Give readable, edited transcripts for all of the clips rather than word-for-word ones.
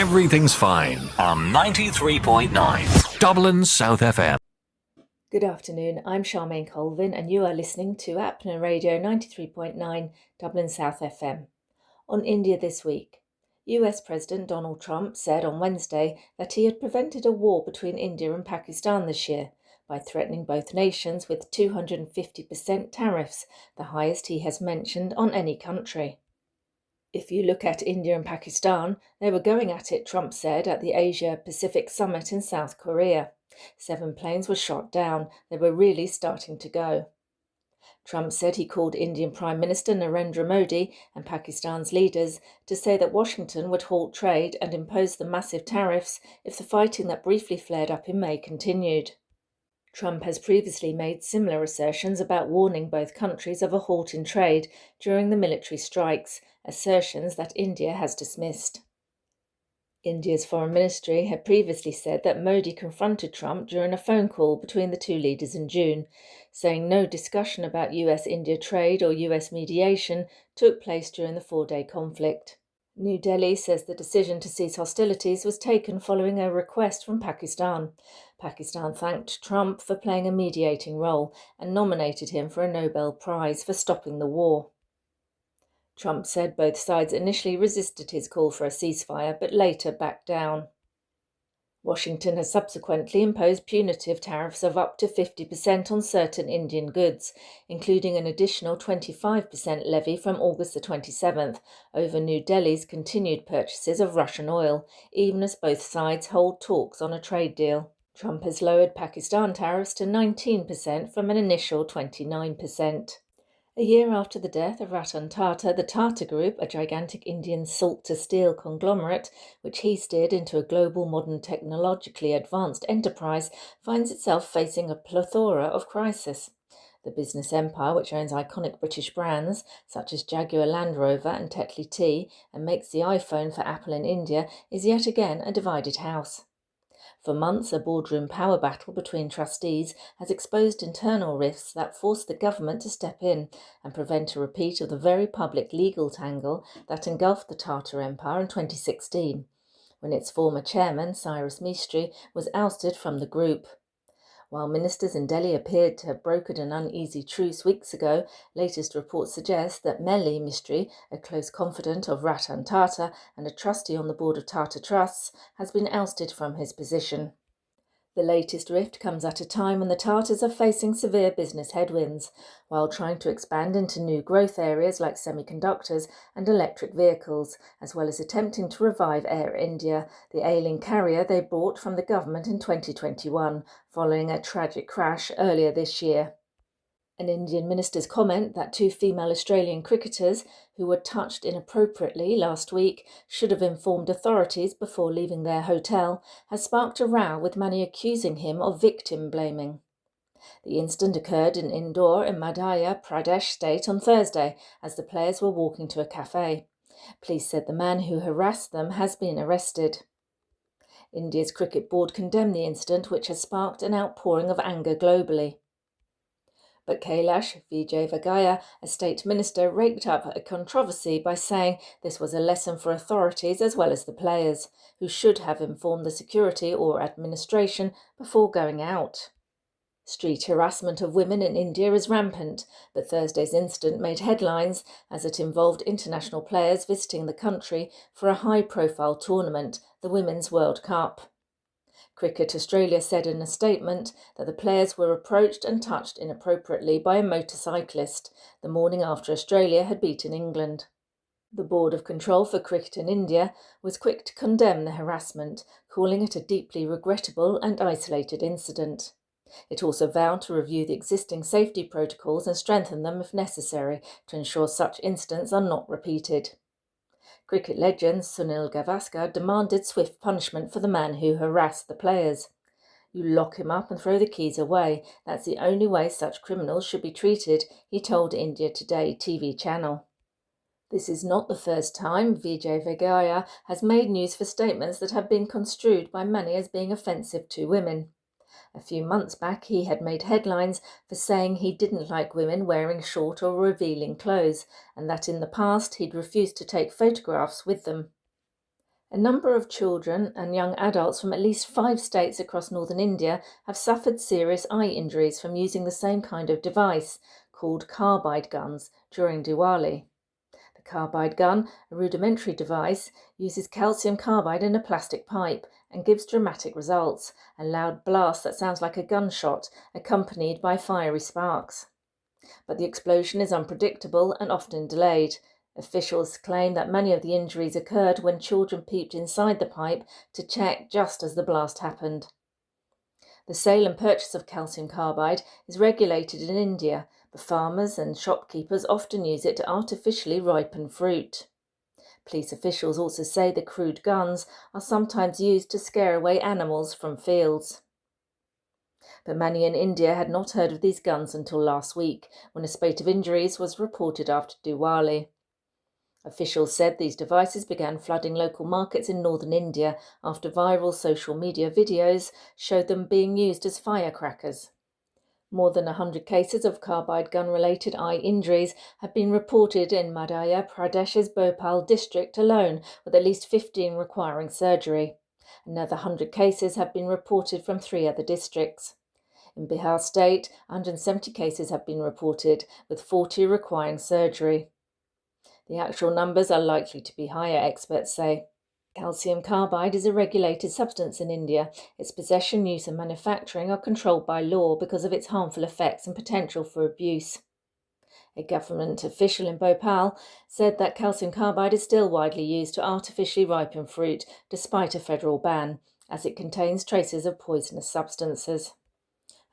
everything's fine on 93.9 Dublin South FM. Good afternoon, I'm Charmaine Colvin and you are listening to Apna Radio 93.9 Dublin South FM. On India this week, US President Donald Trump said on Wednesday that he had prevented a war between India and Pakistan this year by threatening both nations with 250% tariffs, the highest he has mentioned on any country. If you look at India and Pakistan, they were going at it, Trump said at the Asia-Pacific Summit in South Korea. 7 planes were shot down. They were really starting to go. Trump said he called Indian Prime Minister Narendra Modi and Pakistan's leaders to say that Washington would halt trade and impose the massive tariffs if the fighting that briefly flared up in May continued. Trump has previously made similar assertions about warning both countries of a halt in trade during the military strikes, assertions that India has dismissed. India's foreign ministry had previously said that Modi confronted Trump during a phone call between the two leaders in June, saying no discussion about US-India trade or US mediation took place during the 4-day conflict. New Delhi says the decision to cease hostilities was taken following a request from Pakistan. Pakistan thanked Trump for playing a mediating role and nominated him for a Nobel Prize for stopping the war. Trump said both sides initially resisted his call for a ceasefire, but later backed down. Washington has subsequently imposed punitive tariffs of up to 50% on certain Indian goods, including an additional 25% levy from August the 27th over New Delhi's continued purchases of Russian oil, even as both sides hold talks on a trade deal. Trump has lowered Pakistan tariffs to 19% from an initial 29%. A year after the death of Ratan Tata, the Tata Group, a gigantic Indian salt-to-steel conglomerate, which he steered into a global, modern, technologically advanced enterprise, finds itself facing a plethora of crisis. The business empire, which owns iconic British brands such as Jaguar Land Rover and Tetley Tea and makes the iPhone for Apple in India, is yet again a divided house. For months, a boardroom power battle between trustees has exposed internal rifts that forced the government to step in and prevent a repeat of the very public legal tangle that engulfed the Tata Empire in 2016, when its former chairman, Cyrus Mistry, was ousted from the group. While ministers in Delhi appeared to have brokered an uneasy truce weeks ago, latest reports suggest that Melli Mistry, a close confidant of Ratan Tata and a trustee on the board of Tata Trusts, has been ousted from his position. The latest rift comes at a time when the Tatars are facing severe business headwinds, while trying to expand into new growth areas like semiconductors and electric vehicles, as well as attempting to revive Air India, the ailing carrier they bought from the government in 2021, following a tragic crash earlier this year. An Indian minister's comment that 2 female Australian cricketers who were touched inappropriately last week should have informed authorities before leaving their hotel has sparked a row, with many accusing him of victim blaming. The incident occurred in Indore in Madhya Pradesh state on Thursday as the players were walking to a cafe. Police said the man who harassed them has been arrested. India's cricket board condemned the incident, which has sparked an outpouring of anger globally. But Kailash Vijayvargiya, a state minister, raked up a controversy by saying this was a lesson for authorities as well as the players, who should have informed the security or administration before going out. Street harassment of women in India is rampant, but Thursday's incident made headlines as it involved international players visiting the country for a high-profile tournament, the Women's World Cup. Cricket Australia said in a statement that the players were approached and touched inappropriately by a motorcyclist the morning after Australia had beaten England. The Board of Control for Cricket in India was quick to condemn the harassment, calling it a deeply regrettable and isolated incident. It also vowed to review the existing safety protocols and strengthen them if necessary to ensure such incidents are not repeated. Cricket legend Sunil Gavaskar demanded swift punishment for the man who harassed the players. "You lock him up and throw the keys away. That's the only way such criminals should be treated," he told India Today TV channel. This is not the first time Vijayvargiya has made news for statements that have been construed by many as being offensive to women. A few months back, he had made headlines for saying he didn't like women wearing short or revealing clothes, and that in the past he'd refused to take photographs with them. A number of children and young adults from at least 5 states across northern India have suffered serious eye injuries from using the same kind of device, called carbide guns, during Diwali. The carbide gun, a rudimentary device, uses calcium carbide in a plastic pipe and gives dramatic results, a loud blast that sounds like a gunshot, accompanied by fiery sparks. But the explosion is unpredictable and often delayed. Officials claim that many of the injuries occurred when children peeped inside the pipe to check just as the blast happened. The sale and purchase of calcium carbide is regulated in India, but farmers and shopkeepers often use it to artificially ripen fruit. Police officials also say the crude guns are sometimes used to scare away animals from fields. But many in India had not heard of these guns until last week, when a spate of injuries was reported after Diwali. Officials said these devices began flooding local markets in northern India after viral social media videos showed them being used as firecrackers. More than 100 cases of carbide gun-related eye injuries have been reported in Madhya Pradesh's Bhopal district alone, with at least 15 requiring surgery. Another 100 cases have been reported from 3 other districts. In Bihar state, 170 cases have been reported, with 40 requiring surgery. The actual numbers are likely to be higher, experts say. Calcium carbide is a regulated substance in India. Its possession, use and manufacturing are controlled by law because of its harmful effects and potential for abuse. A government official in Bhopal said that calcium carbide is still widely used to artificially ripen fruit despite a federal ban, as it contains traces of poisonous substances.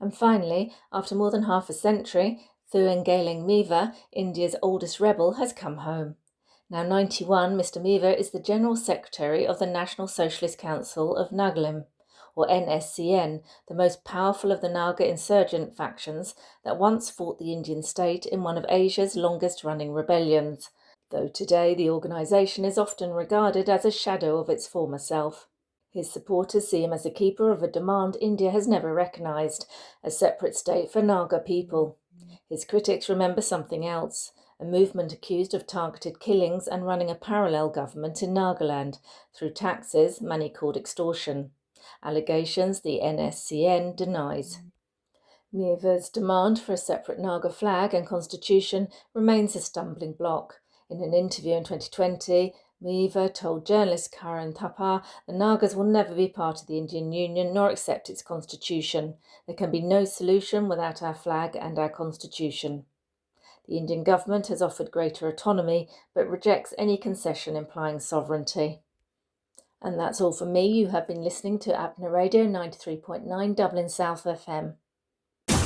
And finally, after more than half a century, Thuengeling Meva, India's oldest rebel, has come home. Now 91, Mr. Meva is the General Secretary of the National Socialist Council of Nagalim, or NSCN, the most powerful of the Naga insurgent factions that once fought the Indian state in one of Asia's longest-running rebellions, though today the organisation is often regarded as a shadow of its former self. His supporters see him as the keeper of a demand India has never recognised, a separate state for Naga people. His critics remember something else, a movement accused of targeted killings and running a parallel government in Nagaland through taxes, money called extortion. Allegations the NSCN denies. Meva's demand for a separate Naga flag and constitution remains a stumbling block. In an interview in 2020, Meva told journalist Karan Thapar the Nagas will never be part of the Indian Union nor accept its constitution. There can be no solution without our flag and our constitution. The Indian government has offered greater autonomy, but rejects any concession implying sovereignty. And that's all from me. You have been listening to Apna Radio 93.9 Dublin South FM.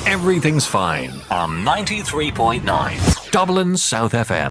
Everything's fine on 93.9 Dublin South FM.